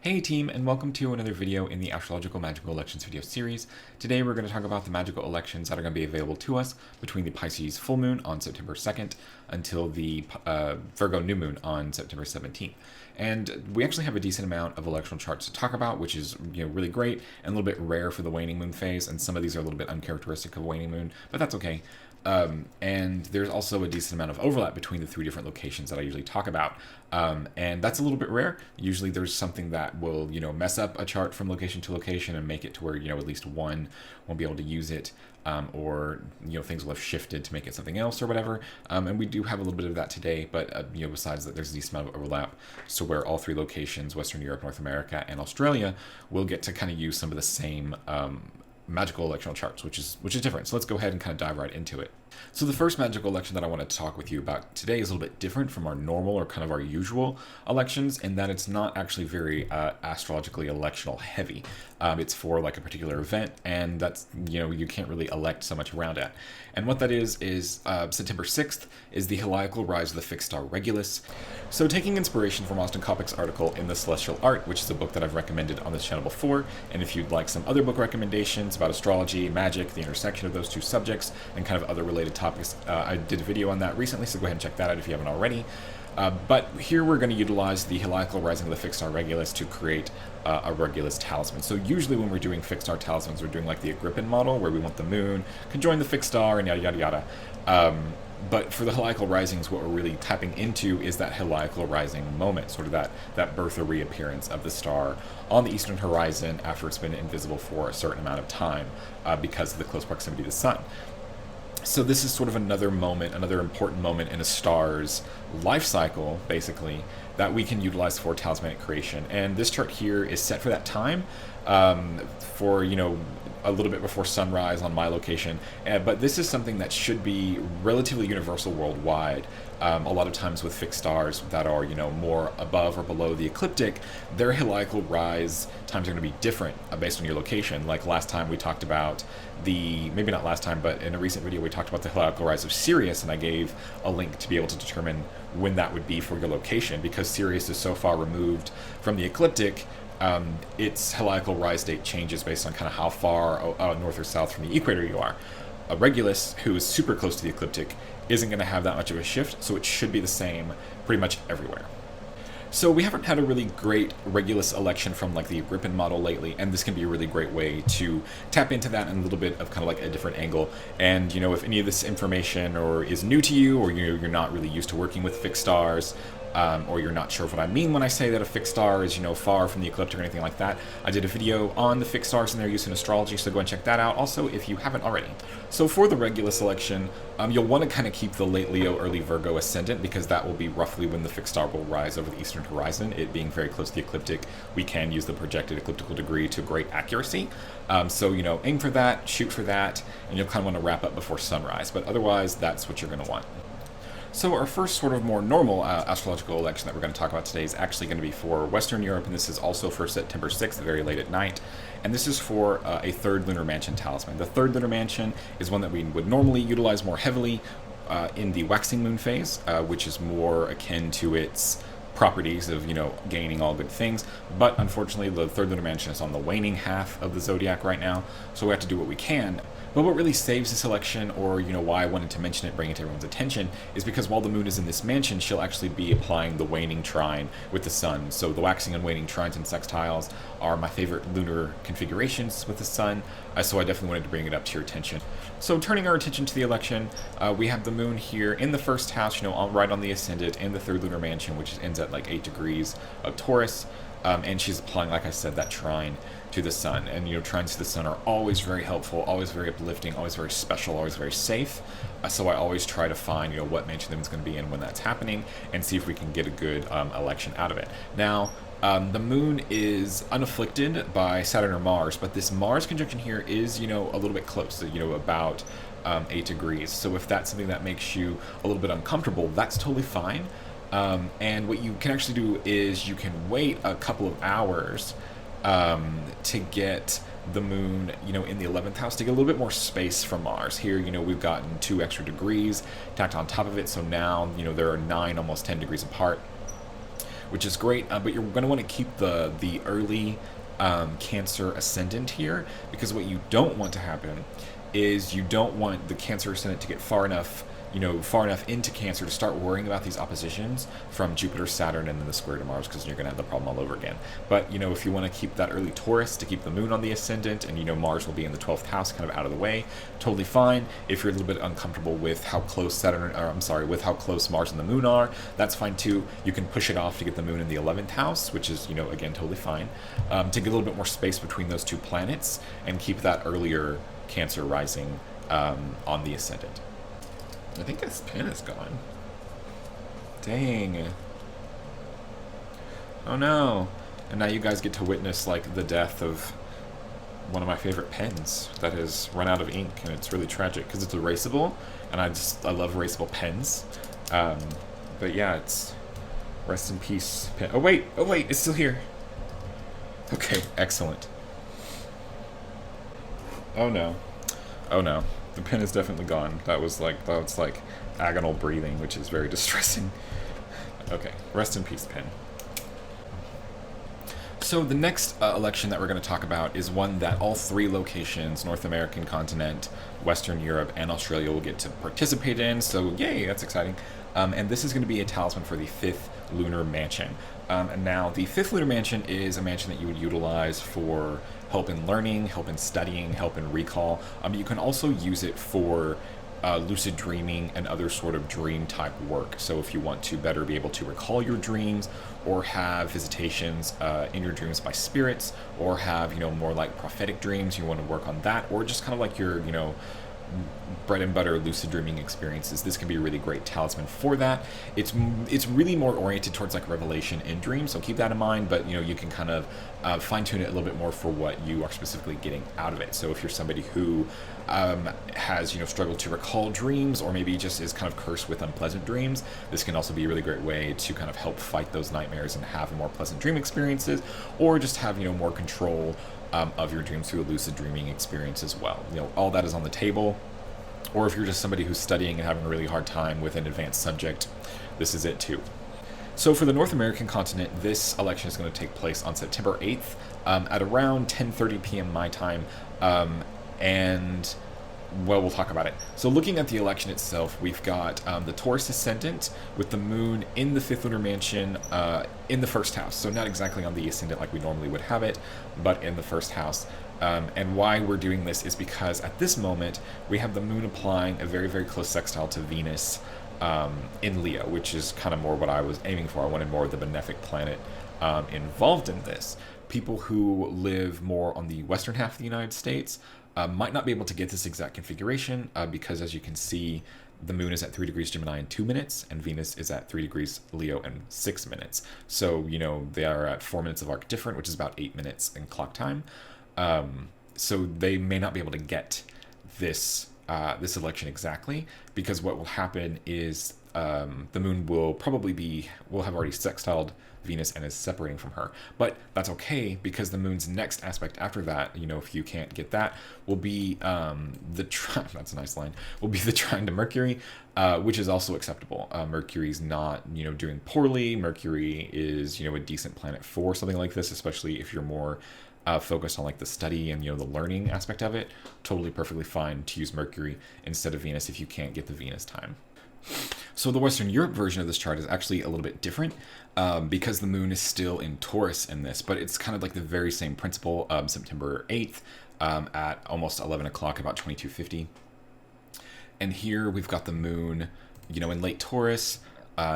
Hey team, and welcome to another video in the Astrological Magical Elections video series. Today we're going to talk about the magical elections that are going to be available to us between the Pisces Full Moon on September 2nd until the Virgo New Moon on September 17th. And we actually have a decent amount of electional charts to talk about, which is really great and a little bit rare for the waning moon phase, and some of these are a little bit uncharacteristic of waning moon, but that's okay. And there's also a decent amount of overlap between the three different locations that I usually talk about. And that's a little bit rare. Usually there's something that will, mess up a chart from location to location and make it to where, at least one won't be able to use it, or, things will have shifted to make it something else or whatever. And we do have a little bit of that today, but, besides that, there's a decent amount of overlap. So where all three locations, Western Europe, North America, and Australia, will get to kind of use some of the same, magical electional charts, which is different. So let's go ahead and kind of dive right into it. So the first magical election that I want to talk with you about today is a little bit different from our normal or kind of our usual elections, in that it's not actually very astrologically electional heavy. It's for like a particular event, and that's, you can't really elect so much around it. And what that is September 6th is the heliacal rise of the fixed star Regulus. So taking inspiration from Austin Coppock's article in The Celestial Art, which is a book that I've recommended on this channel before, and if you'd like some other book recommendations about astrology, magic, the intersection of those two subjects, and kind of other related topics, I did a video on that recently, so go ahead and check that out if you haven't already. But here we're going to utilize the heliacal rising of the fixed star Regulus to create a Regulus talisman. So usually when we're doing fixed star talismans, we're doing like the Agrippin model, where we want the moon conjoin the fixed star and yada yada yada. But for the heliacal risings, what we're really tapping into is that heliacal rising moment, sort of that birth or reappearance of the star on the eastern horizon after it's been invisible for a certain amount of time because of the close proximity to the sun. So this is sort of another moment, another important moment in a star's life cycle, basically, that we can utilize for talismanic creation. And this chart here is set for that time, for, a little bit before sunrise on my location. But this is something that should be relatively universal worldwide. A lot of times with fixed stars that are, more above or below the ecliptic, their heliacal rise times are going to be different based on your location. Like last time we talked about maybe not last time, but in a recent video we talked about the heliacal rise of Sirius, and I gave a link to be able to determine when that would be for your location, because Sirius is so far removed from the ecliptic. Its heliacal rise date changes based on kind of how far north or south from the equator you are. A Regulus, who is super close to the ecliptic, isn't going to have that much of a shift, so it should be the same pretty much everywhere. So we haven't had a really great Regulus election from like the Agrippin model lately, and this can be a really great way to tap into that in a little bit of kind of like a different angle. And if any of this information or is new to you, or you're not really used to working with fixed stars, or you're not sure of what I mean when I say that a fixed star is, far from the ecliptic or anything like that, I did a video on the fixed stars and their use in astrology, so go and check that out also if you haven't already. So for the Regulus election, you'll want to kind of keep the late Leo, early Virgo ascendant, because that will be roughly when the fixed star will rise over the eastern horizon. It being very close to the ecliptic, we can use the projected ecliptical degree to great accuracy. So, aim for that, shoot for that, and you'll kind of want to wrap up before sunrise, but otherwise that's what you're going to want. So our first sort of more normal astrological election that we're going to talk about today is actually going to be for Western Europe, and this is also for September 6th, very late at night. And this is for a third Lunar Mansion talisman. The third Lunar Mansion is one that we would normally utilize more heavily in the waxing moon phase, which is more akin to its properties of, gaining all good things. But unfortunately, the third Lunar Mansion is on the waning half of the zodiac right now, so we have to do what we can. But what really saves this election, or why I wanted to mention it, bring it to everyone's attention, is because while the moon is in this mansion, she'll actually be applying the waning trine with the sun. So the waxing and waning trines and sextiles are my favorite lunar configurations with the sun, so I definitely wanted to bring it up to your attention. So turning our attention to the election, we have the moon here in the first house, right on the ascendant, in the third lunar mansion, which ends at like 8 degrees of Taurus. And she's applying, like I said, that trine to the sun. And, trines to the sun are always very helpful, always very uplifting, always very special, always very safe. So I always try to find, what mansion the moon's going to be in when that's happening, and see if we can get a good election out of it. Now, the moon is unafflicted by Saturn or Mars, but this Mars conjunction here is, a little bit close, so, about 8 degrees. So if that's something that makes you a little bit uncomfortable, that's totally fine. And what you can actually do is you can wait a couple of hours to get the moon, in the 11th house, to get a little bit more space from Mars. Here, we've gotten 2 extra degrees tacked on top of it, so now, there are 9, almost 10 degrees apart, which is great. But you're going to want to keep the early Cancer ascendant here, because what you don't want to happen is you don't want the Cancer ascendant to get far enough into Cancer to start worrying about these oppositions from Jupiter, Saturn, and then the square to Mars, because you're going to have the problem all over again. But, if you want to keep that early Taurus to keep the moon on the ascendant, and, Mars will be in the 12th house, kind of out of the way, totally fine. If you're a little bit uncomfortable with how close with how close Mars and the moon are, that's fine too. You can push it off to get the moon in the 11th house, which is, again, totally fine. To get a little bit more space between those two planets and keep that earlier Cancer rising on the ascendant. I think this pen is gone. Dang. Oh no. And now you guys get to witness, like, the death of one of my favorite pens that has run out of ink, and it's really tragic because it's erasable, and I love erasable pens. But yeah, it's rest in peace pen. Oh wait, it's still here. Okay, excellent. Oh no. The pen is definitely gone. That's like agonal breathing, which is very distressing. Okay, rest in peace, pen. So the next election that we're going to talk about is one that all three locations, North American continent, Western Europe, and Australia, will get to participate in. So yay, that's exciting. And this is going to be a talisman for the 5th Lunar Mansion. And now the 5th Lunar Mansion is a mansion that you would utilize for help in learning, help in studying, help in recall. You can also use it for lucid dreaming and other sort of dream type work. So if you want to better be able to recall your dreams, or have visitations in your dreams by spirits, or have more like prophetic dreams, you want to work on that, or just kind of like your bread and butter lucid dreaming experiences, this can be a really great talisman for that. It's really more oriented towards like revelation in dreams, so keep that in mind, but you can kind of fine-tune it a little bit more for what you are specifically getting out of it. So if you're somebody who has struggled to recall dreams, or maybe just is kind of cursed with unpleasant dreams, this can also be a really great way to kind of help fight those nightmares and have more pleasant dream experiences, or just have more control of your dreams through a lucid dreaming experience as well. All that is on the table. Or if you're just somebody who's studying and having a really hard time with an advanced subject, this is it too. So for the North American continent, this election is going to take place on September 8th at around 10:30 p.m. my time, and well, we'll talk about it. So looking at the election itself, we've got the Taurus ascendant with the moon in the 5th Lunar Mansion in the 1st house. So not exactly on the ascendant like we normally would have it, but in the 1st house. And why we're doing this is because at this moment, we have the moon applying a very, very close sextile to Venus in Leo, which is kind of more what I was aiming for. I wanted more of the benefic planet involved in this. People who live more on the western half of the United States might not be able to get this exact configuration because, as you can see, the moon is at 3 degrees Gemini in 2 minutes, and Venus is at 3 degrees Leo in 6 minutes. So, they are at 4 minutes of arc different, which is about 8 minutes in clock time. So they may not be able to get this election exactly, because what will happen is the moon will have already sextiled Venus and is separating from her. But that's okay, because the moon's next aspect after that, if you can't get that, will be that's a nice line, will be the trine to Mercury, which is also acceptable. Mercury's not, doing poorly. Mercury is, a decent planet for something like this, especially if you're more focused on like the study and the learning aspect of it. Totally perfectly fine to use Mercury instead of Venus if you can't get the Venus time. So the Western Europe version of this chart is actually a little bit different because the moon is still in Taurus in this, but it's kind of like the very same principle. September 8th at almost 11 o'clock, about 22:50. And here we've got the moon, in late Taurus,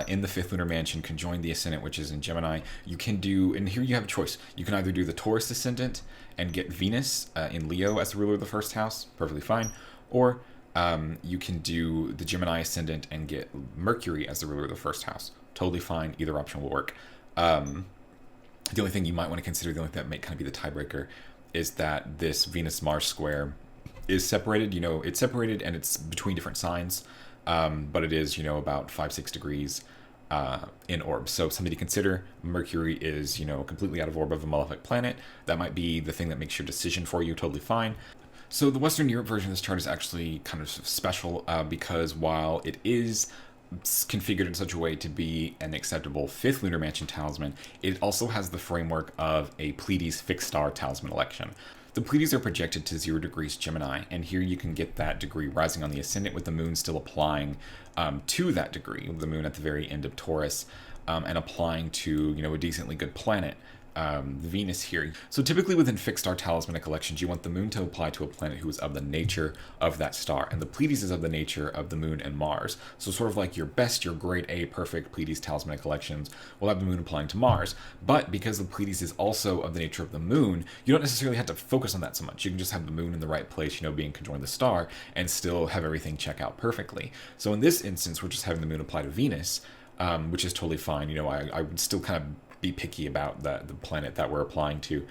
in the 5th Lunar Mansion, conjoined the ascendant, which is in Gemini. You can do, and here you have a choice. You can either do the Taurus ascendant and get Venus in Leo as the ruler of the 1st house, perfectly fine, or you can do the Gemini ascendant and get Mercury as the ruler of the 1st house. Totally fine. Either option will work. The only thing you might want to consider, the only thing that may kind of be the tiebreaker, is that this Venus-Mars square is separated. It's separated and it's between different signs, but it is, about 5-6 degrees in orb. So something to consider. Mercury is, completely out of orb of a malefic planet. That might be the thing that makes your decision for you. Totally fine. So the Western Europe version of this chart is actually kind of special because while it is configured in such a way to be an acceptable fifth lunar mansion talisman, it also has the framework of a Pleiades fixed star talisman election. The Pleiades are projected to 0 degrees Gemini, and here you can get that degree rising on the ascendant with the moon still applying to that degree, with the moon at the very end of Taurus, and applying to, a decently good planet. Venus here. So typically within fixed star talismanic elections, you want the moon to apply to a planet who is of the nature of that star. And the Pleiades is of the nature of the moon and Mars. So sort of like your best, your grade A perfect Pleiades talismanic elections will have the moon applying to Mars. But because the Pleiades is also of the nature of the moon, you don't necessarily have to focus on that so much. You can just have the moon in the right place, being conjoined the star, and still have everything check out perfectly. So in this instance, we're just having the moon apply to Venus, which is totally fine. I would still kind of be picky about the planet that we're applying to.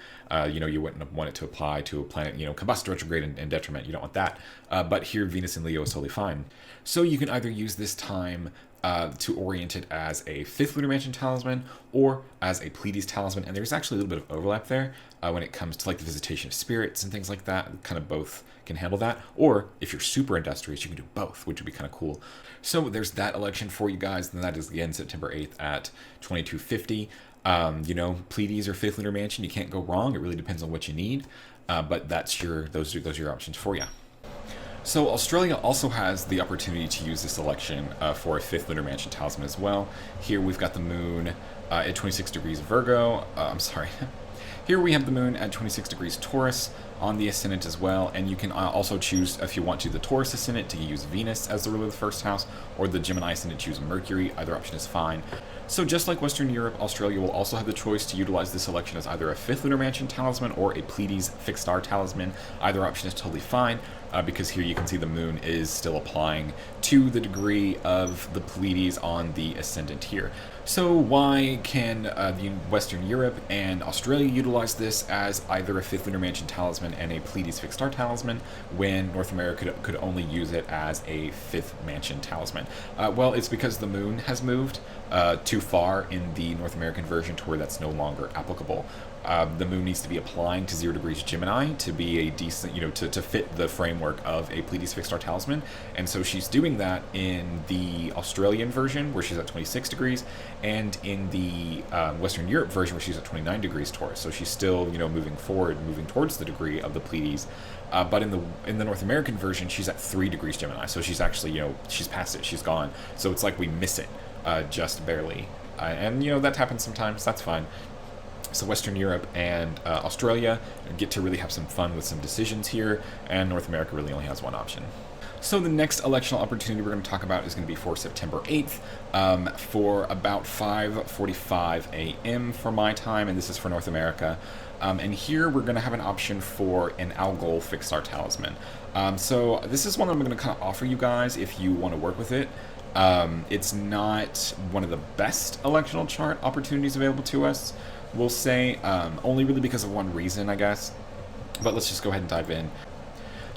You wouldn't want it to apply to a planet, combust, retrograde, and detriment. You don't want that. But here, Venus in Leo is totally fine. So you can either use this time to orient it as a fifth lunar mansion talisman or as a Pleiades talisman. And there's actually a little bit of overlap there when it comes to like the visitation of spirits and things like that. Kind of both can handle that. Or if you're super industrious, you can do both, which would be kind of cool. So there's that election for you guys. And that is again September 8th at 2250. Pleiades or fifth lunar mansion, you can't go wrong. It really depends on what you need, but those are your options for you. So Australia also has the opportunity to use this election for a fifth lunar mansion talisman as well. Here we've got the moon at 26 degrees Virgo. Here we have the moon at 26 degrees Taurus on the ascendant as well, and you can also choose, if you want to, the Taurus ascendant to use Venus as the ruler of the first house, or the Gemini ascendant choose Mercury. Either option is fine. So just like Western Europe, Australia will also have the choice to utilize this election as either a fifth lunar mansion talisman or a Pleiades fixed star talisman. Either option is totally fine, because here you can see the moon is still applying to the degree of the Pleiades on the ascendant here. So why can Western Europe and Australia utilize this as either a fifth lunar mansion talisman and a Pleiades fixed star talisman when North America could only use it as a fifth mansion talisman? Well, it's because the moon has moved too far in the North American version to where that's no longer applicable. The moon needs to be applying to 0 degrees Gemini to be a decent, to fit the framework of a Pleiades fixed star talisman. And so she's doing that in the Australian version where she's at 26 degrees and in the Western Europe version where she's at 29 degrees Taurus. So she's still, moving forward, moving towards the degree of the Pleiades. But in the North American version, she's at 3 degrees Gemini. So she's actually, she's past it. She's gone. So it's like we miss it just barely. And, that happens sometimes. That's fine. So Western Europe and Australia get to really have some fun with some decisions here, and North America really only has one option. So the next electional opportunity we're going to talk about is going to be for September 8th for about 5:45 a.m. for my time, and this is for North America. And here we're going to have an option for an Algol fixed star talisman. So this is one I'm going to kind of offer you guys if you want to work with it. It's not one of the best electional chart opportunities available to us, we'll say, only really because of one reason, I guess. But let's just go ahead and dive in.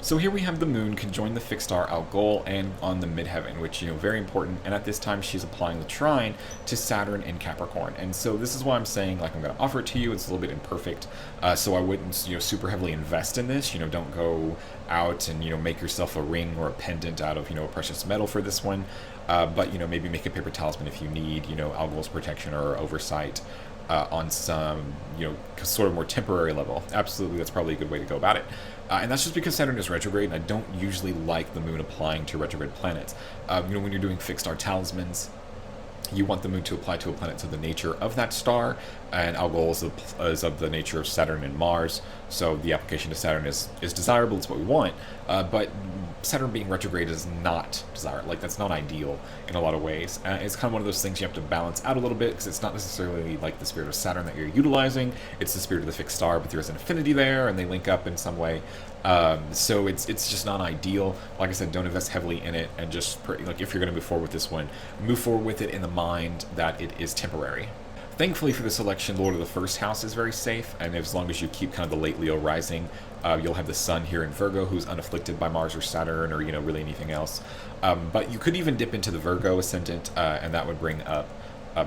So here we have the moon conjoin the fixed star Algol and on the midheaven, which, very important. And at this time, she's applying the trine to Saturn in Capricorn. And so this is why I'm saying, like, I'm going to offer it to you. It's a little bit imperfect. So I wouldn't, super heavily invest in this. Don't go out and, make yourself a ring or a pendant out of, a precious metal for this one. But, maybe make a paper talisman if you need, Algol's protection or oversight on some, sort of more temporary level. Absolutely, that's probably a good way to go about it. And that's just because Saturn is retrograde, and I don't usually like the moon applying to retrograde planets. When you're doing fixed star talismans, you want the moon to apply to a planet to the nature of that star, and Algol is of the nature of Saturn and Mars, so the application to Saturn is desirable, it's what we want, but Saturn being retrograde is not desirable. Like, that's not ideal in a lot of ways. It's kind of one of those things you have to balance out a little bit, because it's not necessarily like the spirit of Saturn that you're utilizing, it's the spirit of the fixed star, but there's an affinity there, and they link up in some way. So it's just not ideal. Like I said, don't invest heavily in it, and just, if you're going to move forward with this one, move forward with it in the mind that it is temporary. Thankfully for this election, Lord of the First House is very safe, and as long as you keep kind of the late Leo rising, you'll have the Sun here in Virgo, who's unafflicted by Mars or Saturn or, really anything else. But you could even dip into the Virgo ascendant, and that would bring up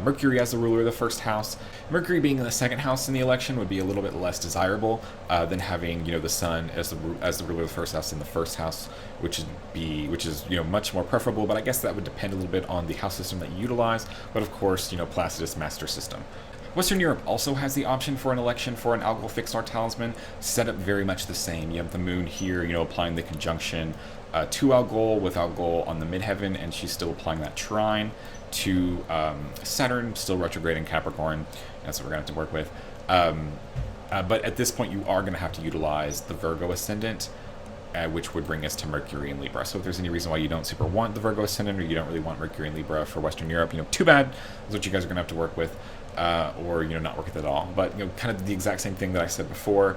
Mercury as the ruler of the first house. Mercury being in the second house in the election would be a little bit less desirable than having the sun as the ruler of the first house in the first house, which is much more preferable. But I guess that would depend a little bit on the house system that you utilize. But of course, Placidus master system. Western Europe also has the option for an election for an algol fixed star talisman, set up very much the same. You have the moon here, applying the conjunction to Algol with Algol on the midheaven, and she's still applying that trine to Saturn, still retrograde in Capricorn. That's what we're going to have to work with. But at this point, you are going to have to utilize the Virgo ascendant, which would bring us to Mercury in Libra. So if there's any reason why you don't super want the Virgo ascendant, or you don't really want Mercury in Libra for Western Europe, too bad. That's what you guys are going to have to work with, or not work with it at all. But kind of the exact same thing that I said before.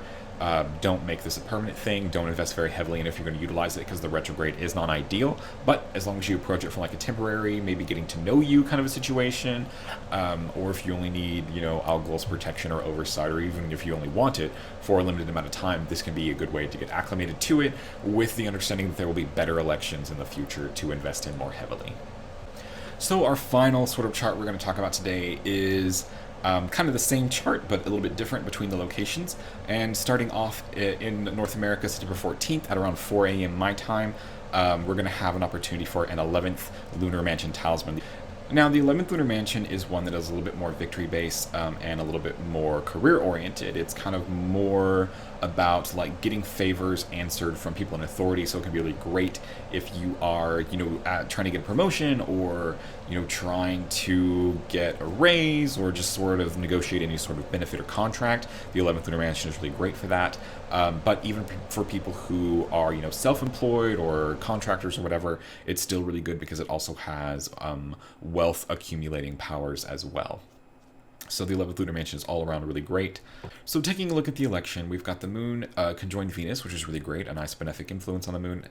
Don't make this a permanent thing. Don't invest very heavily in if you're going to utilize it, because the retrograde is not ideal. But as long as you approach it from like a temporary, maybe getting to know you kind of a situation, or if you only need Algol's protection or oversight, or even if you only want it for a limited amount of time, this can be a good way to get acclimated to it, with the understanding that there will be better elections in the future to invest in more heavily. So our final sort of chart we're going to talk about today is kind of the same chart, but a little bit different between the locations. And starting off in North America, September 14th at around 4 a.m. my time, we're going to have an opportunity for an 11th Lunar Mansion talisman. Now, the 11th Lunar Mansion is one that is a little bit more victory-based and a little bit more career-oriented. It's kind of more about like getting favors answered from people in authority, so it can be really great if you are trying to get a promotion, or trying to get a raise, or just sort of negotiate any sort of benefit or contract. The 11th Lunar Mansion is really great for that. But even for people who are self-employed or contractors or whatever, it's still really good because it also has wealth accumulating powers as well. So the 11th Lunar Mansion is all around really great. So taking a look at the election, we've got the moon conjoined Venus, which is really great, a nice benefic influence on the moon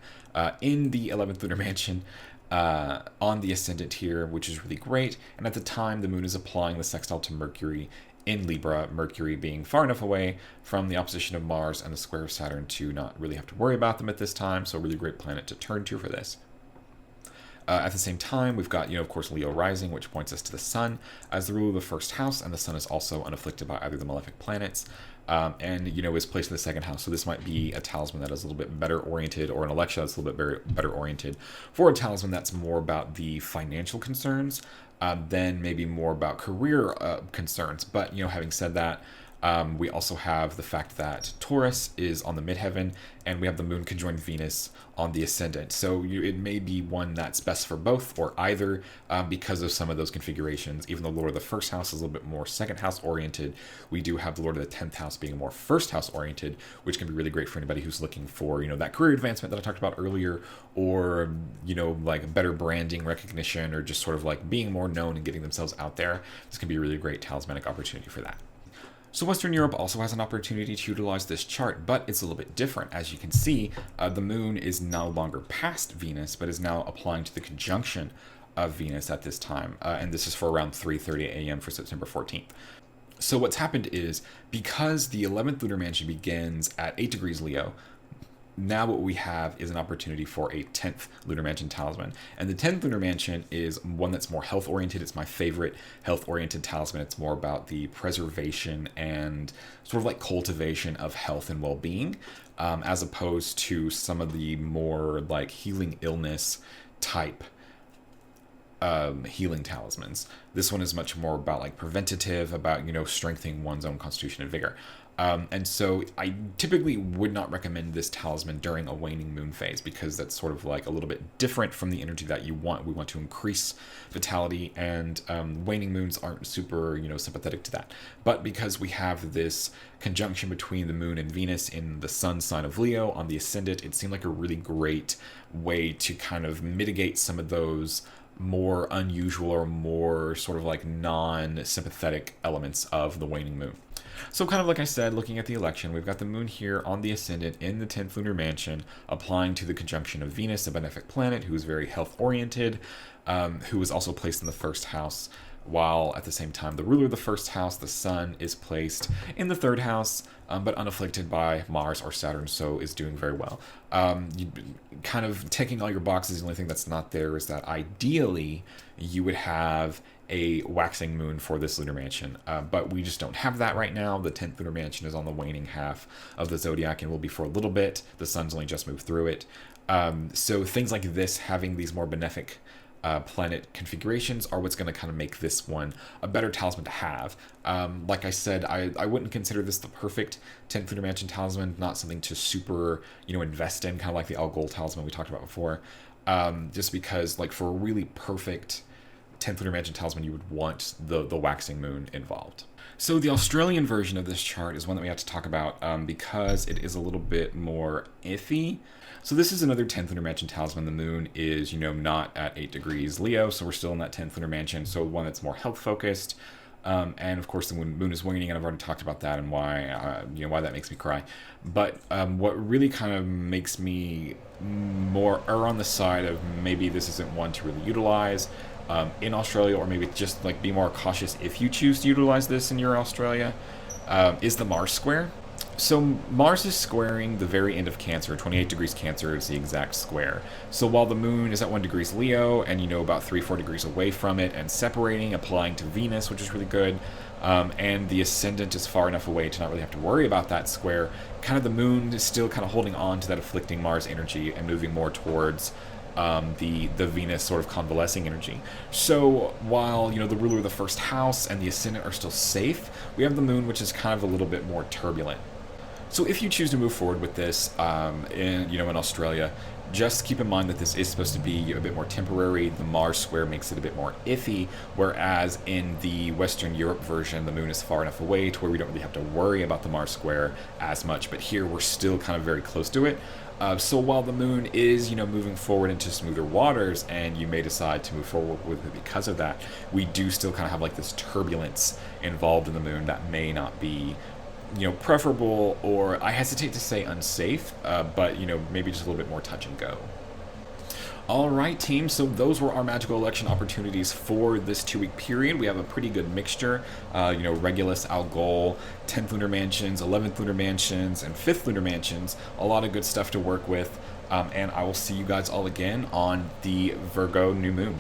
in the 11th Lunar Mansion on the ascendant here, which is really great. And at the time, the moon is applying the sextile to Mercury in Libra, Mercury being far enough away from the opposition of Mars and the square of Saturn to not really have to worry about them at this time. So a really great planet to turn to for this. At the same time, we've got, of course, Leo rising, which points us to the sun as the ruler of the first house, and the sun is also unafflicted by either of the malefic planets, and, is placed in the second house. So this might be a talisman that is a little bit better oriented, or an election that's a little bit better oriented for a talisman that's more about the financial concerns than maybe more about career concerns. But, having said that, we also have the fact that Taurus is on the midheaven, and we have the moon conjoined Venus on the ascendant. So it may be one that's best for both or either, because of some of those configurations. Even though Lord of the first house is a little bit more second house oriented, we do have the Lord of the 10th house being more first house oriented, which can be really great for anybody who's looking for, that career advancement that I talked about earlier, or, like better branding, recognition, or just sort of like being more known and getting themselves out there. This can be a really great talismanic opportunity for that. So Western Europe also has an opportunity to utilize this chart, but it's a little bit different. As you can see, the moon is no longer past Venus, but is now applying to the conjunction of Venus at this time. And this is for around 3:30 a.m. for September 14th. So what's happened is, because the 11th Lunar Mansion begins at 8 degrees Leo, now what we have is an opportunity for a 10th Lunar Mansion talisman. And the 10th Lunar Mansion is one that's more health-oriented. It's my favorite health-oriented talisman. It's more about the preservation and sort of like cultivation of health and well-being, as opposed to some of the more like healing illness type healing talismans. This one is much more about like preventative, about, strengthening one's own constitution and vigor. And so I typically would not recommend this talisman during a waning moon phase, because that's sort of like a little bit different from the energy that you want. We want to increase vitality, and waning moons aren't super, sympathetic to that. But because we have this conjunction between the moon and Venus in the sun sign of Leo on the ascendant, it seemed like a really great way to kind of mitigate some of those more unusual or more sort of like non-sympathetic elements of the waning moon. So kind of like I said, looking at the election, we've got the moon here on the ascendant in the 10th Lunar Mansion, applying to the conjunction of Venus, a benefic planet who is very health-oriented, who is also placed in the first house while at the same time the ruler of the first house, the sun, is placed in the third house, but unafflicted by Mars or Saturn, so is doing very well. You kind of ticking all your boxes. The only thing that's not there is that ideally you would have a waxing moon for this lunar mansion, but we just don't have that right now. The 10th lunar mansion is on the waning half of the zodiac and will be for a little bit. The sun's only just moved through it. So things like this, having these more benefic planet configurations, are what's going to kind of make this one a better talisman to have. Like I said, I wouldn't consider this the perfect 10th lunar mansion talisman, not something to super, invest in, kind of like the Algol talisman we talked about before, just because, like, for a really perfect 10th lunar mansion talisman, you would want the waxing moon involved. So the Australian version of this chart is one that we have to talk about because it is a little bit more iffy. So this is another 10th lunar mansion talisman. The moon is, not at 8 degrees Leo, so we're still in that 10th lunar mansion, so one that's more health focused. And of course the moon is waning, and I've already talked about that and why that makes me cry. But what really kind of makes me more err on the side of maybe this isn't one to really utilize in Australia, or maybe just like be more cautious if you choose to utilize this in your Australia, is the Mars square. So Mars is squaring the very end of Cancer. 28 degrees Cancer is the exact square. So while the moon is at 1 degrees Leo and about 3-4 degrees away from it and separating, applying to Venus, which is really good, and the ascendant is far enough away to not really have to worry about that square, kind of the moon is still kind of holding on to that afflicting Mars energy and moving more towards the Venus sort of convalescing energy. So while the ruler of the first house and the ascendant are still safe, we have the moon, which is kind of a little bit more turbulent. So if you choose to move forward with this in Australia, just keep in mind that this is supposed to be a bit more temporary. The Mars square makes it a bit more iffy, whereas in the Western Europe version, the moon is far enough away to where we don't really have to worry about the Mars square as much. But here we're still kind of very close to it. So while the moon is, moving forward into smoother waters, and you may decide to move forward with it because of that, we do still kind of have like this turbulence involved in the moon that may not be preferable, or I hesitate to say unsafe, but maybe just a little bit more touch and go. All right, team, so those were our magical election opportunities for this 2-week period. We have a pretty good mixture, Regulus, Algol, 10th lunar mansions, 11th lunar mansions, and 5th lunar mansions. A lot of good stuff to work with, and I will see you guys all again on the Virgo New Moon.